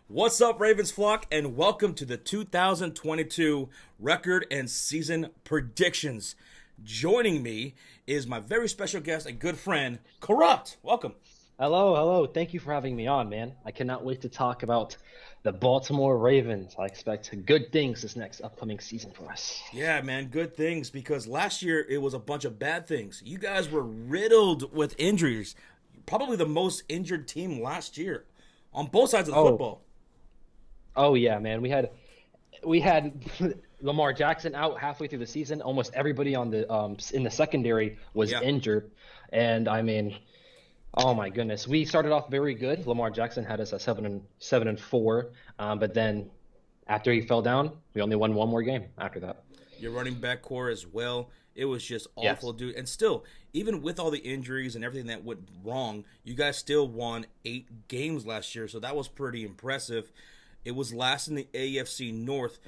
What's up, Ravens flock, and welcome to the 2022 record and season predictions. Joining me is my very special guest and good friend, Corrupt. Welcome. Hello. Thank you for having me on, man. I cannot wait to talk about the Baltimore Ravens. I expect good things this next upcoming season for us. Yeah, man, good things because last year it was a bunch of bad things. You guys were riddled with injuries. Probably the most injured team last year on both sides of the Oh, football. oh yeah, man. We had Lamar Jackson out halfway through the season. Almost everybody on the in the secondary was Yeah. injured, and I mean, oh my goodness, we started off very good. Lamar Jackson had us at 7-4, but then after he fell down, we only won one more game after that. Your running back core as well. It was just awful, Yes. dude. And still, even with all the injuries and everything that went wrong, you guys still won 8 games last year. So that was pretty impressive. It was last in the AFC North.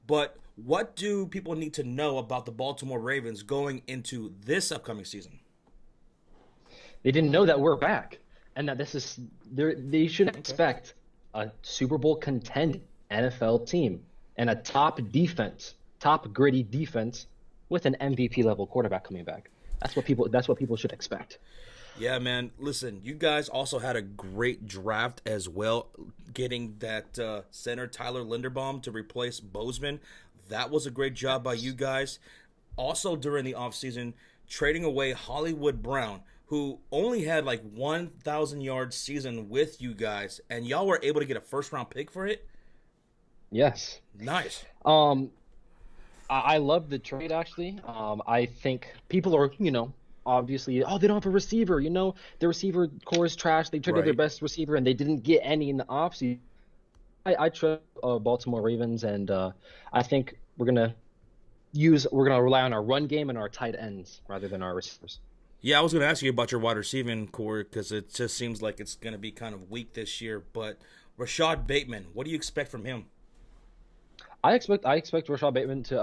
But what do people need to know about the Baltimore Ravens going into this upcoming season? They didn't know that we're back, and that this is they should Okay. expect a Super Bowl contending NFL team and a top gritty defense with an MVP level quarterback coming back. That's what people should expect. Yeah, man. Listen, you guys also had a great draft as well, getting that center Tyler Linderbaum to replace Bozeman. That was a great job by you guys. Also, during the offseason, trading away Hollywood Brown, who only had like 1,000 yard season with you guys, and y'all were able to get a first round pick for it. Yes. Nice. Um, I love the trade actually. I think people are, obviously, oh, they don't have a receiver. The receiver core is trash. They traded their Right. best receiver and they didn't get any in the offseason. I trust Baltimore Ravens, and I think we're gonna rely on our run game and our tight ends rather than our receivers. Yeah, I was going to ask you about your wide receiving core because it just seems like it's going to be kind of weak this year. But Rashad Bateman, what do you expect from him? I expect Rashad Bateman to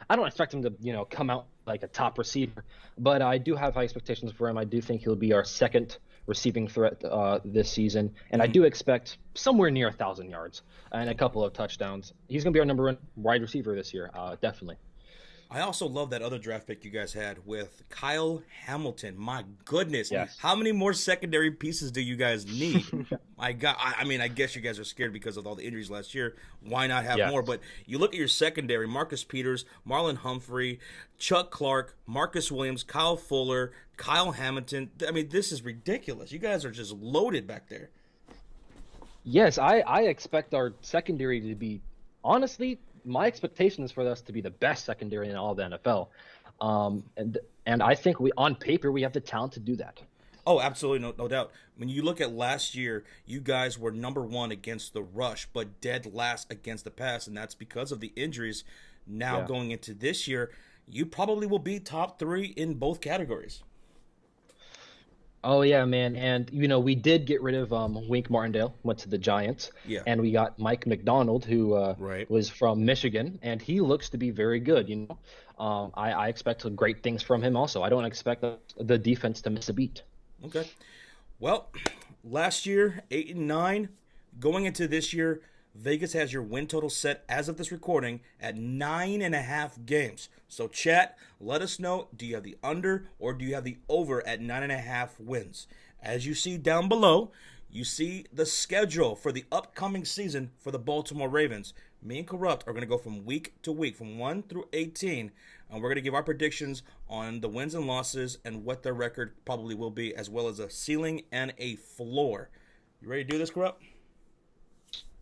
I don't expect him to come out like a top receiver, but I do have high expectations for him. I do think he'll be our second receiving threat this season, and I Mhm. do expect somewhere near 1,000 yards and a couple of touchdowns. He's gonna be our number one wide receiver this year, definitely. I also love that other draft pick you guys had with Kyle Hamilton. My goodness, Yes. how many more secondary pieces do you guys need? My God, I mean, I guess you guys are scared because of all the injuries last year. Why not have Yes. more? But you look at your secondary: Marcus Peters, Marlon Humphrey, Chuck Clark, Marcus Williams, Kyle Fuller, Kyle Hamilton. I mean, this is ridiculous. You guys are just loaded back there. Yes, I expect our secondary to be, honestly, my expectation is for us to be the best secondary in all of the NFL. And I think on paper we have the talent to do that. Oh, absolutely, no doubt. When you look at last year, you guys were number one against the rush, but dead last against the pass, and that's because of the injuries. Now Yeah. going into this year, you probably will be top three in both categories. Oh yeah, man. And we did get rid of Wink Martindale, went to the Giants, Yeah, and we got Mike McDonald, who right. was from Michigan, and he looks to be very good. I expect some great things from him also. I don't expect the defense to miss a beat. Okay. Well, last year 8-9. Going into this year, Vegas has your win total set as of this recording at 9.5 games. So, chat, let us know: do you have the under or do you have the over at 9.5 wins? As you see down below, you see the schedule for the upcoming season for the Baltimore Ravens. Me and Corrupt are going to go from week to week, from 1 through 18, and we're going to give our predictions on the wins and losses and what their record probably will be, as well as a ceiling and a floor. You ready to do this, Corrupt?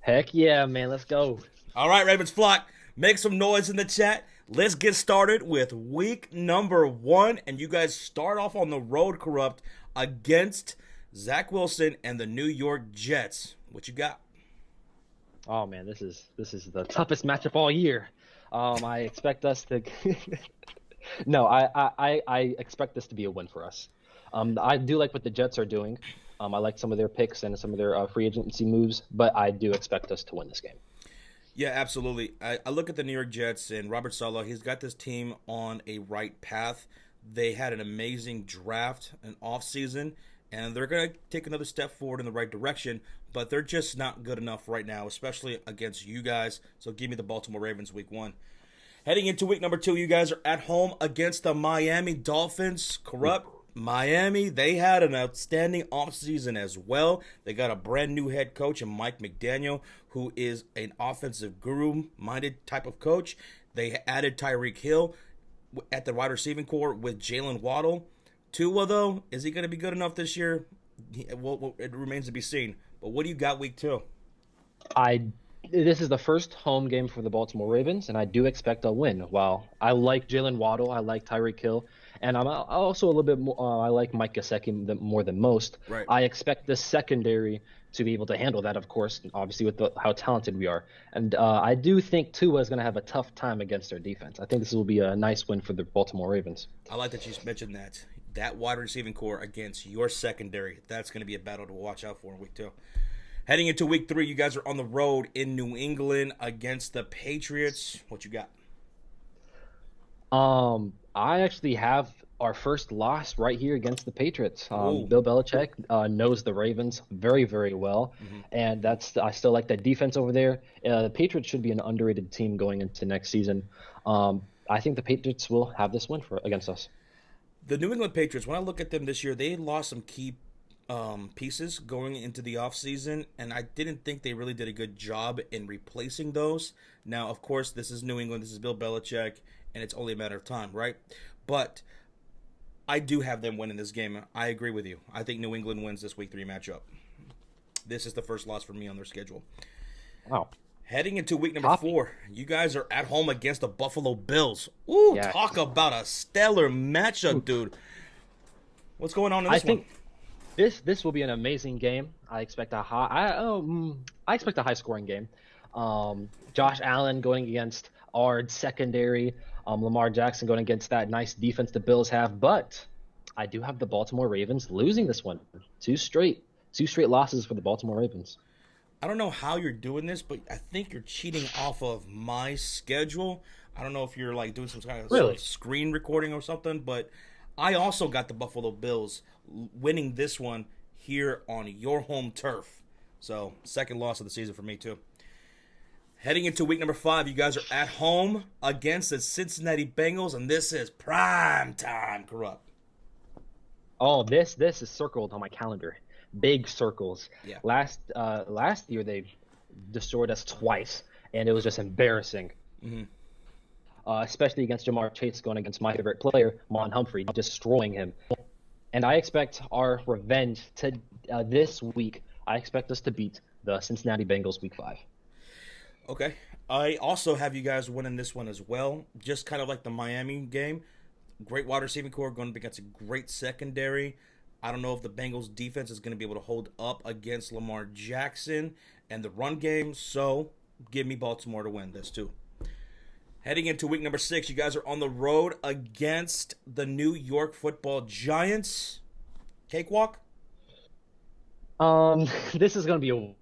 Heck yeah, man. Let's go. All right, Ravens flock, make some noise in the chat. Let's get started with week number 1, and you guys start off on the road, Corrupt, against Zach Wilson and the New York Jets. What you got? Oh man, this is the toughest matchup all year. I expect us to. No, I expect this to be a win for us. I do like what the Jets are doing. I like some of their picks and some of their free agency moves, but I do expect us to win this game. Yeah, absolutely. I look at the New York Jets and Robert Saleh. He's got this team on a right path. They had an amazing draft, an offseason, and they're going to take another step forward in the right direction, but they're just not good enough right now, especially against you guys. So give me the Baltimore Ravens week 1. Heading into week number 2, you guys are at home against the Miami Dolphins. Corrupt Miami, they had an outstanding offseason as well. They got a brand new head coach in Mike McDaniel, who is an offensive guru-minded type of coach. They added Tyreek Hill at the wide receiving core with Jalen Waddle. Tua, though, is he going to be good enough this year? Well, it remains to be seen. But what do you got week 2? This is the first home game for the Baltimore Ravens, and I do expect a win. While I like Jalen Waddle, I like Tyreek Hill, and I'm also a little bit more. I like Mike Gesicki more than most. Right. I expect the secondary to be able to handle that, of course, obviously with how talented we are. And I do think Tua is going to have a tough time against their defense. I think this will be a nice win for the Baltimore Ravens. I like that you mentioned that. That wide receiving core against your secondary, that's going to be a battle to watch out for in week 2. Heading into week 3, you guys are on the road in New England against the Patriots. What you got? I actually have our first loss right here against the Patriots. Ooh. Bill Belichick knows the Ravens very, very well, and I still like that defense over there. The Patriots should be an underrated team going into next season. I think the Patriots will have this win against us. The New England Patriots, when I look at them this year, they lost some key pieces going into the offseason, and I didn't think they really did a good job in replacing those. Now, of course, this is New England, this is Bill Belichick, and it's only a matter of time, right? But I do have them winning this game. I agree with you. I think New England wins this week 3 matchup. This is the first loss for me on their schedule. Wow. Heading into week number 4, you guys are at home against the Buffalo Bills. Ooh, Yeah. Talk about a stellar matchup, dude. What's going on in this one? This will be an amazing game. I expect a high scoring game. Josh Allen going against our secondary. Lamar Jackson going against that nice defense the Bills have. But I do have the Baltimore Ravens losing this one. Two straight losses for the Baltimore Ravens. I don't know how you're doing this, but I think you're cheating off of my schedule. I don't know if you're like doing some kind of Really? screen recording or something, but I also got the Buffalo Bills winning this one here on your home turf. So, second loss of the season for me, too. Heading into week number 5, you guys are at home against the Cincinnati Bengals, and this is prime time, Corrupt. Oh, this is circled on my calendar. Big circles. Yeah. Last year they destroyed us twice, and it was just embarrassing. Especially against Jamar Chase going against my favorite player, Mon Humphrey, destroying him. And I expect our revenge to this week. I expect us to beat the Cincinnati Bengals week 5. Okay. I also have you guys winning this one as well. Just kind of like the Miami game. Great wide receiving core going up against a great secondary. I don't know if the Bengals defense is going to be able to hold up against Lamar Jackson and the run game. So give me Baltimore to win this too. Heading into week number 6, you guys are on the road against the New York Football Giants. Cakewalk? This is going to be a.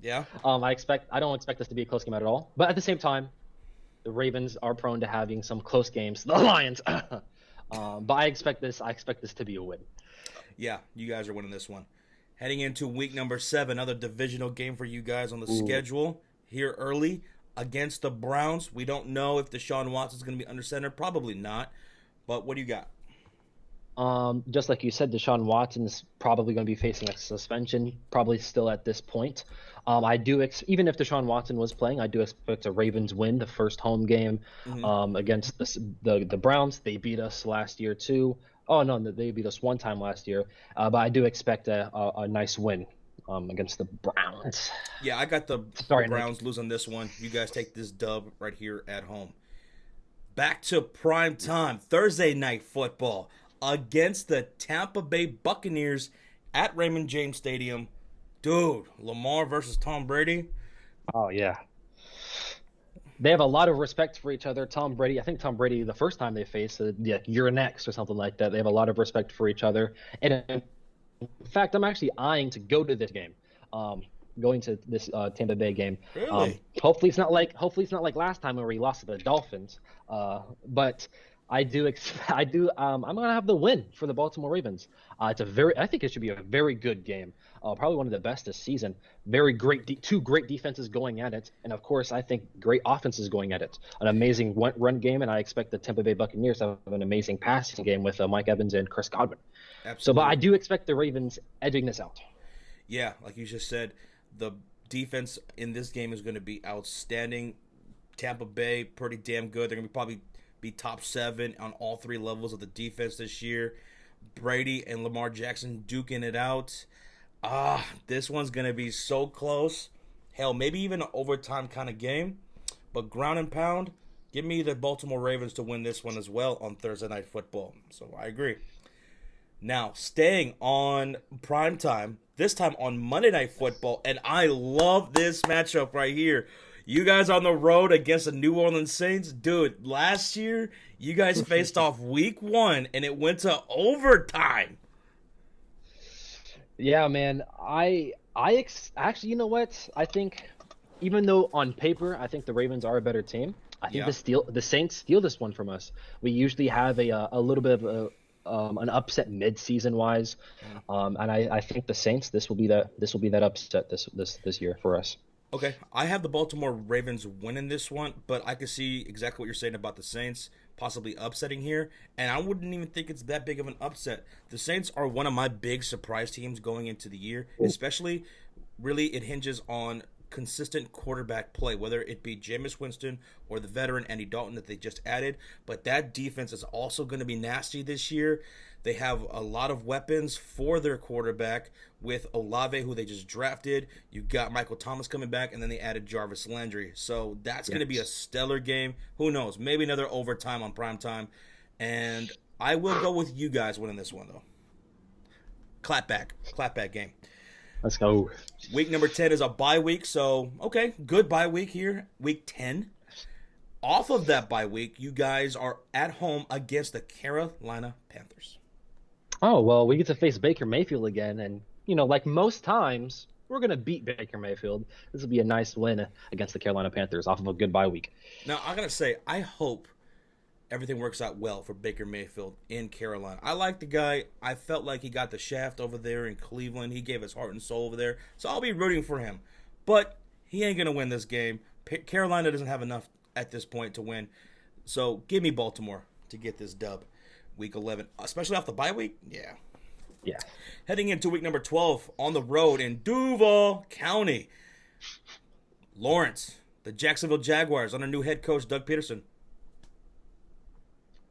Yeah. I don't expect this to be a close game at all. But at the same time, the Ravens are prone to having some close games. The Lions. But I expect this to be a win. Yeah, you guys are winning this one. Heading into week number 7, another divisional game for you guys on the schedule here early against the Browns. We don't know if Deshaun Watson's going to be under center. Probably not. But what do you got? Just like you said, Deshaun Watson's probably going to be facing a suspension, probably still at this point. Even if Deshaun Watson was playing, I do expect a Ravens win the first home game against the Browns. They beat us last year too. Oh no, they beat us one time last year. But I do expect a nice win against the Browns. Yeah, I got the Browns losing this one. You guys take this dub right here at home. Back to prime time, Thursday night football against the Tampa Bay Buccaneers at Raymond James Stadium. Dude, Lamar versus Tom Brady. Oh, yeah. They have a lot of respect for each other. I think Tom Brady, the first time they faced, you're next or something like that. They have a lot of respect for each other. And in fact, I'm actually eyeing to go to this game. Going to this Tampa Bay game. Really? Hopefully it's not like last time where we lost to the Dolphins. But I'm gonna have the win for the Baltimore Ravens. I think it should be a very good game. Probably one of the best this season. Very great, two great defenses going at it, and of course, I think great offenses going at it. An amazing run game, and I expect the Tampa Bay Buccaneers to have an amazing passing game with Mike Evans and Chris Godwin. But I Absolutely. do expect the Ravens edging this out. Yeah, like you just said, the defense in this game is going to be outstanding. Tampa Bay, pretty damn good. They're going to probably be top 7 on all 3 levels of the defense this year. Brady and Lamar Jackson duking it out. This one's going to be so close. Hell, maybe even an overtime kind of game. But ground and pound, give me the Baltimore Ravens to win this one as well on Thursday Night Football. So I agree. Now, staying on prime time, this time on Monday Night Football, and I love this matchup right here. You guys on the road against the New Orleans Saints. Dude, last year, you guys faced off week 1, and it went to overtime. Yeah, man. Actually, you know what? I think even though on paper I think the Ravens are a better team, I think Yeah. the Saints steal this one from us. We usually have a little bit of an upset mid-season wise, and I think the Saints this will be that upset this year for us. Okay, I have the Baltimore Ravens winning this one, but I can see exactly what you're saying about the Saints possibly upsetting here, and I wouldn't even think it's that big of an upset. The Saints are one of my big surprise teams going into the year, especially really it hinges on consistent quarterback play, whether it be Jameis Winston or the veteran Andy Dalton that they just added. But that defense is also going to be nasty this year. They have a lot of weapons for their quarterback with Olave, who they just drafted. You got Michael Thomas coming back, and then they added Jarvis Landry. So that's going to be a stellar game. Who knows? Maybe another overtime on prime time. And I will go with you guys winning this one, though. Clap back game. Let's go. Week number 10 is a bye week, so okay, good bye week here. Week 10. Off of that bye week, you guys are at home against the Carolina Panthers. Oh, well, we get to face Baker Mayfield again, and like most times, we're gonna beat Baker Mayfield. This will be a nice win against the Carolina Panthers off of a good bye week. Now, I gotta say, I hope everything works out well for Baker Mayfield in Carolina. I like the guy. I felt like he got the shaft over there in Cleveland. He gave his heart and soul over there, so I'll be rooting for him. But he ain't gonna win this game. Carolina doesn't have enough at this point to win, so give me Baltimore to get this dub. Week 11, especially off the bye week. Yeah. Yeah. Heading into week number 12 on the road in Duval County. Lawrence, the Jacksonville Jaguars under new head coach Doug Peterson.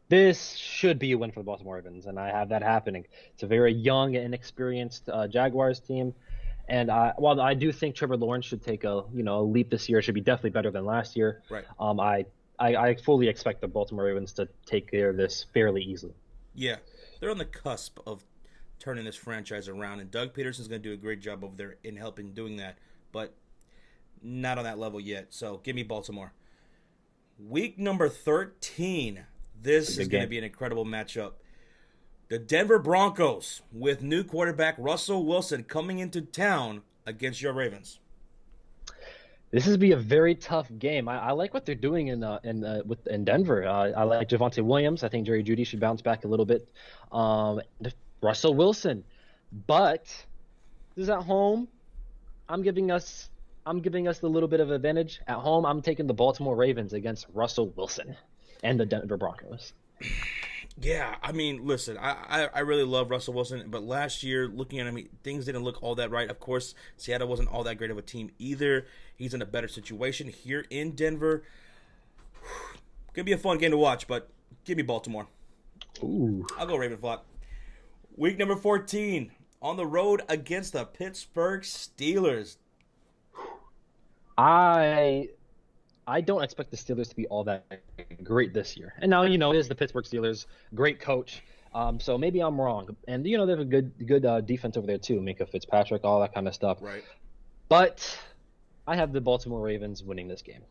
This should be a win for the Baltimore Ravens, and I have that happening. It's a very young and inexperienced Jaguars team, and while I do think Trevor Lawrence should take a leap this year, it should be definitely better than last year. Right. I fully expect the Baltimore Ravens to take care of this fairly easily. Yeah, they're on the cusp of turning this franchise around, and Doug Peterson's going to do a great job over there in helping doing that, but not on that level yet. So give me Baltimore. Week number 13. This is going to be an incredible matchup. The Denver Broncos with new quarterback Russell Wilson coming into town against your Ravens. This is be a very tough game. I like what they're doing in Denver. I like Javonte Williams. I think Jerry Jeudy should bounce back a little bit. Russell Wilson, but this is at home. I'm giving us the little bit of advantage at home. I'm taking the Baltimore Ravens against Russell Wilson and the Denver Broncos. Yeah, I mean, listen, I really love Russell Wilson, but last year, looking at him, things didn't look all that right. Of course, Seattle wasn't all that great of a team either. He's in a better situation here in Denver. Gonna be a fun game to watch, but give me Baltimore. Ooh. I'll go Ravenflock. Week number 14, on the road against the Pittsburgh Steelers. I don't expect the Steelers to be all that great this year. And now, it is the Pittsburgh Steelers, great coach. So maybe I'm wrong. And, they have a good defense over there too. Minka Fitzpatrick, all that kind of stuff. Right. But I have the Baltimore Ravens winning this game.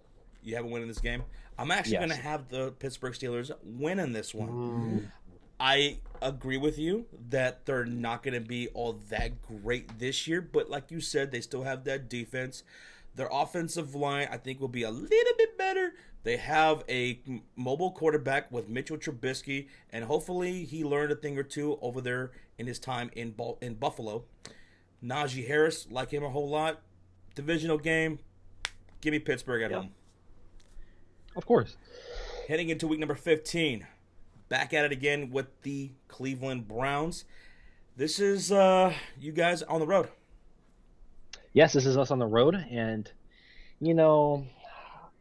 You have a win in this game? I'm actually going to have the Pittsburgh Steelers winning this one. I agree with you that they're not going to be all that great this year. But like you said, they still have that defense. Their offensive line, I think, will be a little bit better. They have a mobile quarterback with Mitchell Trubisky, and hopefully he learned a thing or two over there in his time in Buffalo. Najee Harris, like him a whole lot. Divisional game, give me Pittsburgh at home. Of course. Heading into week number 15, back at it again with the Cleveland Browns. This is you guys on the road. Yes, this is us on the road, and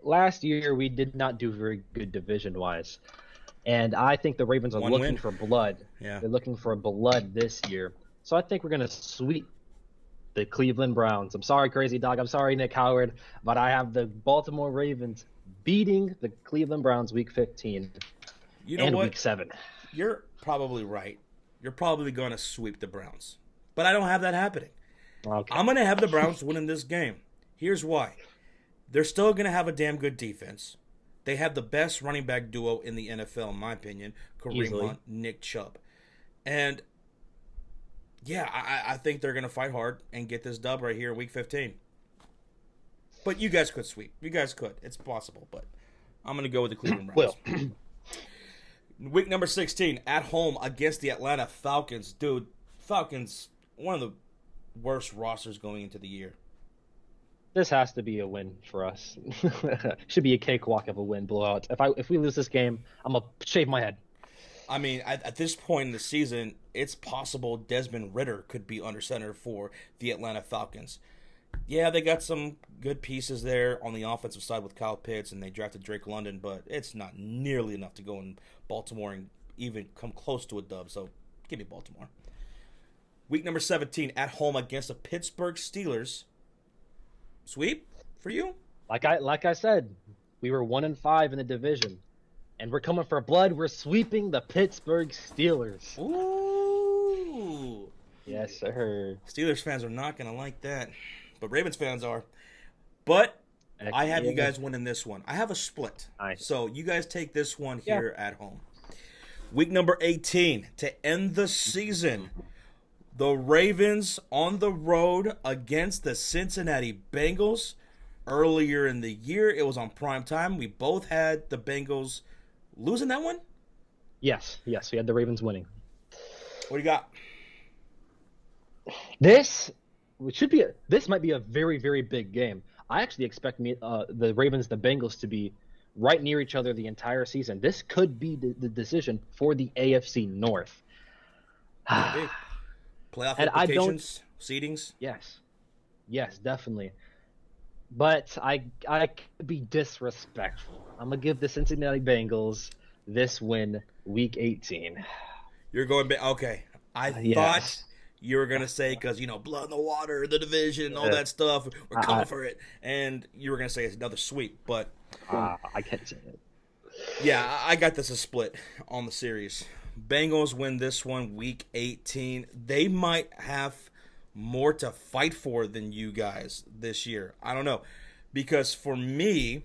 last year we did not do very good division-wise, and I think the Ravens are looking for blood. Yeah. They're looking for blood this year, so I think we're gonna sweep the Cleveland Browns. I'm sorry, Crazy Dog. I'm sorry, Nick Howard, but I have the Baltimore Ravens beating the Cleveland Browns week 15 and week 7. You're probably right. You're probably going to sweep the Browns, but I don't have that happening. Okay. I'm going to have the Browns winning this game. Here's why. They're still going to have a damn good defense. They have the best running back duo in the NFL, in my opinion, Kareem Hunt, Nick Chubb. And, yeah, I think they're going to fight hard and get this dub right here in Week 15. But you guys could sweep. You guys could. It's possible, but I'm going to go with the Cleveland Browns. Week number 16, at home against the Atlanta Falcons. Dude, Falcons, one of the worst rosters going into the year. This has to be a win for us. Should be a cakewalk of a win, blowout. If we lose this game, I'm gonna shave my head. I mean, at this point in the season, it's possible Desmond Ridder could be under center for the Atlanta Falcons. Yeah, they got some good pieces there on the offensive side with Kyle Pitts, and they drafted Drake London, but it's not nearly enough to go in Baltimore and even come close to a dub. So give me Baltimore. Week number 17, at home against the Pittsburgh Steelers. Sweep for you? Like I said, we were 1-5 in the division, and we're coming for blood. We're sweeping the Pittsburgh Steelers. Ooh. Yes, sir. Steelers fans are not going to like that, but Ravens fans are. But I have you guys winning this one. I have a split. Nice. So you guys take this one here at home. Week number 18, to end the season, the Ravens on the road against the Cincinnati Bengals. Earlier in the year, it was on prime time. We both had the Bengals losing that one? Yes, we had the Ravens winning. What do you got? This might be a very, very big game. I actually expect the Ravens, the Bengals to be right near each other the entire season. This could be the decision for the AFC North. Playoff implications, seedings? Yes, definitely. But I could be disrespectful. I'm going to give the Cincinnati Bengals this win week 18. You're going okay. I thought you were going to say, because, blood in the water, the division, all that stuff, we're coming for it. And you were going to say it's another sweep, but... I can't say it. Yeah, I got this a split on the series. Bengals win this one week 18. They might have more to fight for than you guys this year. I don't know. Because for me,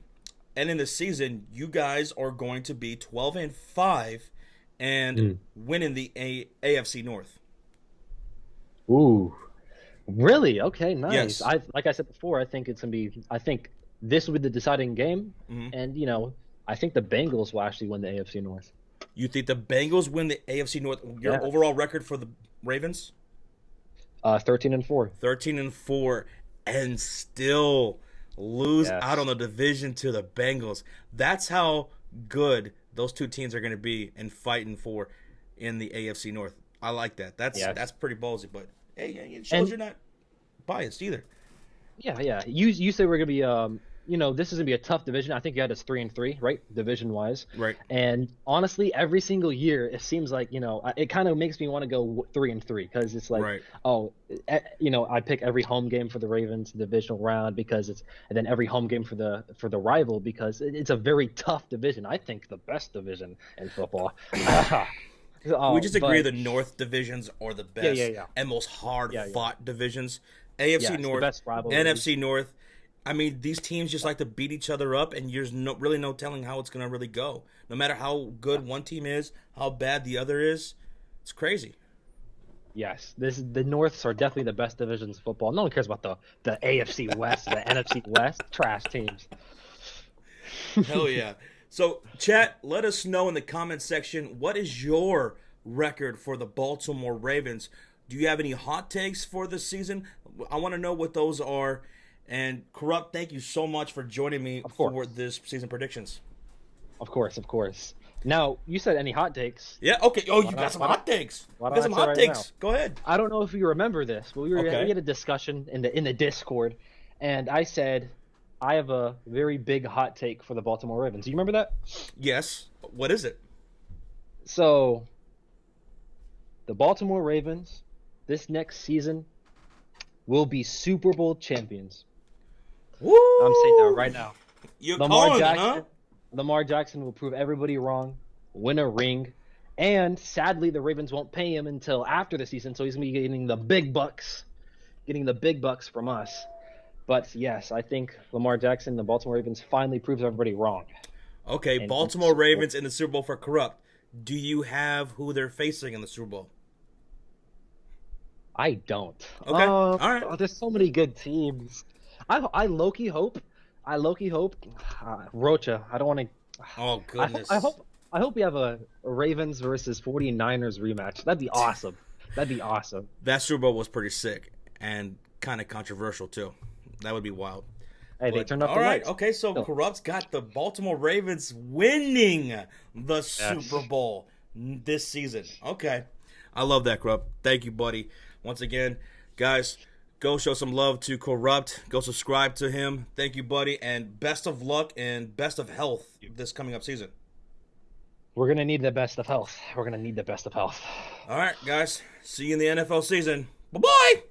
and in the season, you guys are going to be 12-5 and winning the AFC North. Ooh. Really? Okay, nice. Yes. Like I said before, I think this will be the deciding game, and I think the Bengals will actually win the AFC North. You think the Bengals win the AFC North? Your overall record for the Ravens? 13-4. 13-4, and still lose out on the division to the Bengals. That's how good those two teams are going to be and fighting for in the AFC North. I like that. That's pretty ballsy, but hey, it shows you're not biased either. Yeah. You say we're gonna be this is gonna be a tough division. I think you had us 3-3, right, division wise. Right. And honestly, every single year it seems like it kind of makes me want to go 3-3 because it's like I pick every home game for the Ravens divisional round and then every home game for the rival because it's a very tough division. I think the best division in football. We just agree the North divisions are the best and most hard-fought divisions. AFC North, NFC North. I mean, these teams just like to beat each other up, and there's really no telling how it's going to really go. No matter how good one team is, how bad the other is, it's crazy. Yes, the Norths are definitely the best divisions of football. No one cares about the AFC West, the NFC West, trash teams. Hell yeah. So, chat, let us know in the comment section, what is your record for the Baltimore Ravens? Do you have any hot takes for this season? I want to know what those are. And Corrupt, thank you so much for joining me Of for course, this season predictions. of course, of course. Now you said any hot takes? Yeah, okay. Oh, you Why got don't some why don't, hot takes. why You don't got I some say hot right now? takes. Go ahead. I don't know if you remember this, but we Okay. had a discussion in the Discord, and I said I have a very big hot take for the Baltimore Ravens. Do you remember that? Yes. What is it? So the Baltimore Ravens this next season will be Super Bowl champions. I'm saying that Woo! right now. You're Lamar calling it, huh? Jackson, Lamar Jackson will prove everybody wrong, win a ring, and sadly the Ravens won't pay him until after the season, so he's gonna be getting the big bucks from us. But yes, I think Lamar Jackson, the Baltimore Ravens, finally proves everybody wrong. Okay, And in the Baltimore Super Bowl. Ravens in the Super Bowl for Corrupt. Do you have who they're facing in the Super Bowl? I don't. Okay. All right. There's so many good teams. I low key hope. I low key hope. Rocha. I don't want to. Oh, I goodness. hope. I hope we have a Ravens versus 49ers rematch. That'd be awesome. That'd be awesome. That Super Bowl was pretty sick and kind of controversial, too. That would be wild. Hey, they But, turned off all the right. lights. Okay, so Still. Corrupt's got the Baltimore Ravens winning the Super Yes. Bowl this season. Okay. I love that, Corrupt. Thank you, buddy. Once again, guys, go show some love to Corrupt. Go subscribe to him. Thank you, buddy. And best of luck and best of health this coming up season. We're gonna need the best of health. We're gonna need the best of health. All right, guys. See you in the NFL season. Bye-bye.